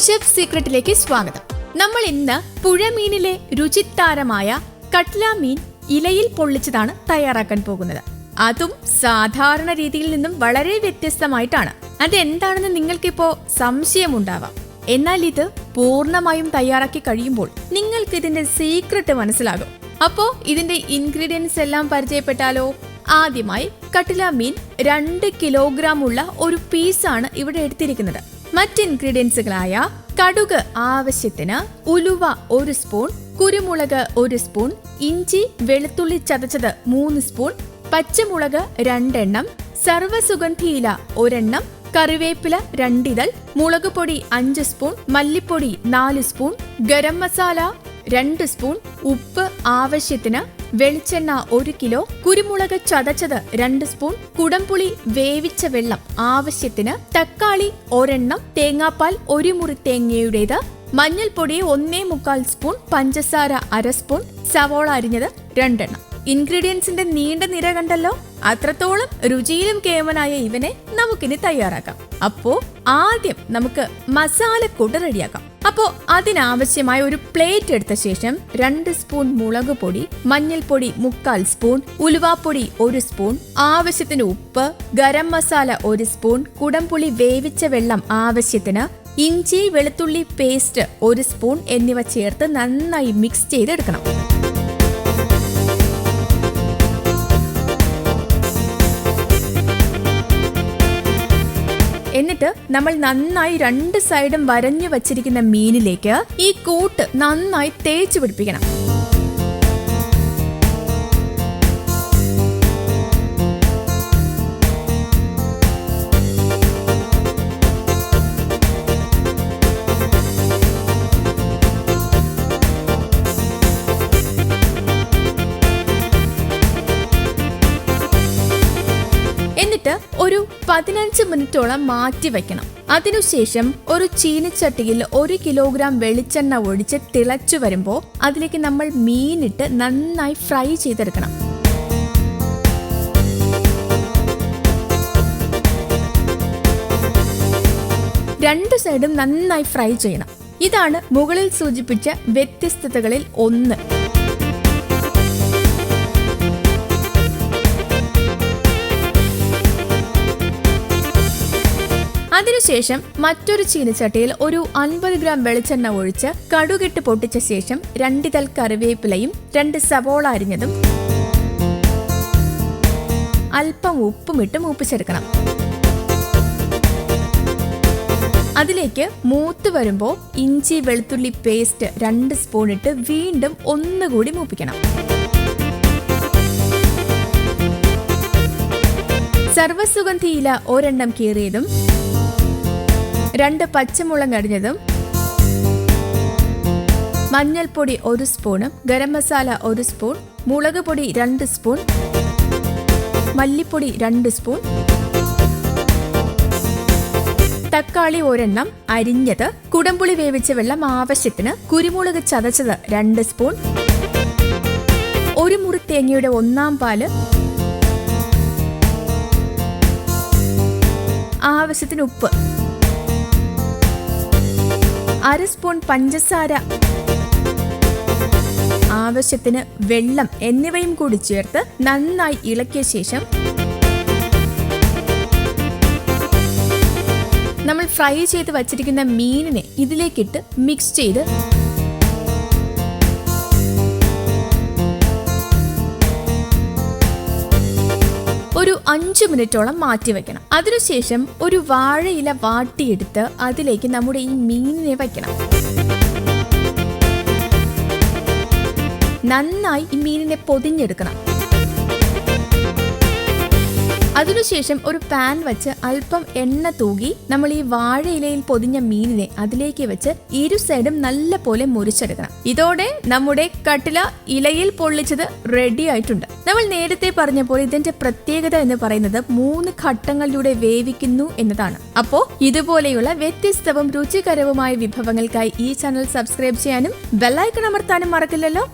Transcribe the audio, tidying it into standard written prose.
Chef സീക്രട്ടിലേക്ക് സ്വാഗതം. നമ്മൾ ഇന്ന് പുഴമീനിലെ രുചിത്താരമായ കട്ല മീൻ ഇലയിൽ പൊള്ളിച്ചതാണ് തയ്യാറാക്കാൻ പോകുന്നത്. അതും സാധാരണ രീതിയിൽ നിന്നും വളരെ വ്യത്യസ്തമായിട്ടാണ്. അതെന്താണെന്ന് നിങ്ങൾക്കിപ്പോ സംശയമുണ്ടാവാം. എന്നാൽ ഇത് പൂർണ്ണമായും തയ്യാറാക്കി കഴിയുമ്പോൾ നിങ്ങൾക്ക് ഇതിന്റെ സീക്രട്ട് മനസ്സിലാകും. അപ്പോ ഇതിന്റെ ഇൻഗ്രീഡിയൻസ് എല്ലാം പരിചയപ്പെട്ടാലോ? ആദ്യമായി കട്ല മീൻ 2 കിലോഗ്രാം ഉള്ള ഒരു പീസാണ് ഇവിടെ എടുത്തിരിക്കുന്നത്. മറ്റ് ഇൻഗ്രീഡിയൻസുകളായ കടുക് ആവശ്യത്തിന്, ഉലുവ 1 സ്പൂൺ, കുരുമുളക് 1 സ്പൂൺ, ഇഞ്ചി വെളുത്തുള്ളി ചതച്ചത് 3 സ്പൂൺ, പച്ചമുളക് 2 എണ്ണം, സർവ്വസുഗന്ധിയില 1 എണ്ണം, കറിവേപ്പില 2 ഇതൾ, മുളക് പൊടി 5 സ്പൂൺ, മല്ലിപ്പൊടി 4 സ്പൂൺ, ഗരം മസാല 2 സ്പൂൺ, ഉപ്പ് ആവശ്യത്തിന്, വെളിച്ചെണ്ണ 1 കിലോ, കുരുമുളക് ചതച്ചത് 2 സ്പൂൺ, കുടംപുളി വേവിച്ച വെള്ളം ആവശ്യത്തിന്, തക്കാളി 1 എണ്ണം, തേങ്ങാപ്പാൽ 1 മുറി തേങ്ങയുടേത്, മഞ്ഞൾപ്പൊടി 1.25 സ്പൂൺ, പഞ്ചസാര 1/2 സ്പൂൺ, സവോള അരിഞ്ഞത് 2 എണ്ണം. ഇൻഗ്രീഡിയൻസിന്റെ നീണ്ട നിര കണ്ടല്ലോ. അത്രത്തോളം രുചിയിലും കേമനായ ഇവനെ നമുക്കിനി തയ്യാറാക്കാം. അപ്പോ ആദ്യം നമുക്ക് മസാലക്കൂട്ട് റെഡിയാക്കാം. അപ്പോ അതിനാവശ്യമായ ഒരു പ്ലേറ്റ് എടുത്ത ശേഷം 2 സ്പൂൺ മുളക് പൊടി, മഞ്ഞൾപ്പൊടി 1/4 സ്പൂൺ, ഉലുവാപ്പൊടി 1 സ്പൂൺ, ആവശ്യത്തിന് ഉപ്പ്, ഗരം മസാല 1 സ്പൂൺ, കുടംപുളി വേവിച്ച വെള്ളം ആവശ്യത്തിന്, ഇഞ്ചി വെളുത്തുള്ളി പേസ്റ്റ് 1 സ്പൂൺ എന്നിവ ചേർത്ത് നന്നായി മിക്സ് ചെയ്തെടുക്കണം. എന്നിട്ട് നമ്മൾ നന്നായി 2 സൈഡും വരഞ്ഞു വച്ചിരിക്കുന്ന മീനിലേക്ക് ഈ കൂട്ട് നന്നായി തേച്ച് പിടിപ്പിക്കണം. എന്നിട്ട് ഒരു 15 മിനിറ്റോളം മാറ്റി വയ്ക്കണം. അതിനുശേഷം ഒരു ചീനിച്ചട്ടിയിൽ 1 കിലോഗ്രാം വെളിച്ചെണ്ണ ഒഴിച്ച് തിളച്ചു വരുമ്പോൾ അതിലേക്ക് നമ്മൾ മീനിട്ട് നന്നായി ഫ്രൈ ചെയ്തെടുക്കണം. രണ്ട് സൈഡും നന്നായി ഫ്രൈ ചെയ്യണം. ഇതാണ് മുകളിൽ സൂചിപ്പിച്ച വ്യത്യസ്തതകളിൽ ഒന്ന്. അതിനുശേഷം മറ്റൊരു ചീനിച്ചട്ടിയിൽ ഒരു 50 ഗ്രാം വെളിച്ചെണ്ണ ഒഴിച്ച് കടുകിട്ട് പൊട്ടിച്ച ശേഷം 2 ഇതൾ കറിവേപ്പിലയും 2 സവോള അരിഞ്ഞതും അല്പം ഉപ്പുമിട്ട് മൂപ്പിച്ചെടുക്കണം. അതിലേക്ക് മൂത്ത് വരുമ്പോൾ ഇഞ്ചി വെളുത്തുള്ളി പേസ്റ്റ് 2 സ്പൂൺ ഇട്ട് വീണ്ടും ഒന്നുകൂടി മൂപ്പിക്കണം. സർവ്വസുഗന്ധിയില 1 എണ്ണം കീറിയതും 2 പച്ചമുളക് അരിഞ്ഞതും, മഞ്ഞൾപ്പൊടി 1 സ്പൂണും, ഗരം മസാല 1 സ്പൂൺ, മുളക് പൊടി 2 സ്പൂൺ, മല്ലിപ്പൊടി 2 സ്പൂൺ, തക്കാളി 1 എണ്ണം അരിഞ്ഞത്, കുടംപുളി വേവിച്ച വെള്ളം ആവശ്യത്തിന്, കുരുമുളക് ചതച്ചത് 2 സ്പൂൺ, 1 മുറി തേങ്ങയുടെ 1/4 പാല്, ആവശ്യത്തിന് ഉപ്പ്, 1/2 സ്പൂൺ പഞ്ചസാര, ആവശ്യത്തിന് വെള്ളം എന്നിവയും കൂടി ചേർത്ത് നന്നായി ഇളക്കിയ ശേഷം നമ്മൾ ഫ്രൈ ചെയ്ത് വച്ചിരിക്കുന്ന മീനിനെ ഇതിലേക്കിട്ട് മിക്സ് ചെയ്ത് ഒരു 5 മിനിറ്റോളം മാറ്റി വെക്കണം. അതിനുശേഷം ഒരു വാഴയില വാട്ടിയെടുത്ത് അതിലേക്ക് നമ്മുടെ ഈ മീനിനെ വയ്ക്കണം. നന്നായി ഈ മീനിനെ പൊതിഞ്ഞെടുക്കണം. അതിനുശേഷം ഒരു പാൻ വെച്ച് അല്പം എണ്ണ തൂകി നമ്മൾ ഈ വാഴയിലയിൽ പൊതിഞ്ഞ മീനിനെ അതിലേക്ക് വെച്ച് 2 സൈഡും നല്ല പോലെ മുറിച്ചെടുക്കണം. ഇതോടെ നമ്മുടെ കട്ല ഇലയിൽ പൊള്ളിച്ചത് റെഡി ആയിട്ടുണ്ട്. നമ്മൾ നേരത്തെ പറഞ്ഞ പോലെ ഇതിന്റെ പ്രത്യേകത എന്ന് പറയുന്നത് 3 ഘട്ടങ്ങളിലൂടെ വേവിക്കുന്നു എന്നതാണ്. അപ്പോ ഇതുപോലെയുള്ള വ്യത്യസ്തവും രുചികരവുമായ വിഭവങ്ങൾക്കായി ഈ ചാനൽ സബ്സ്ക്രൈബ് ചെയ്യാനും ബെല്ലൈക്കൺ അമർത്താനും മറക്കില്ലല്ലോ.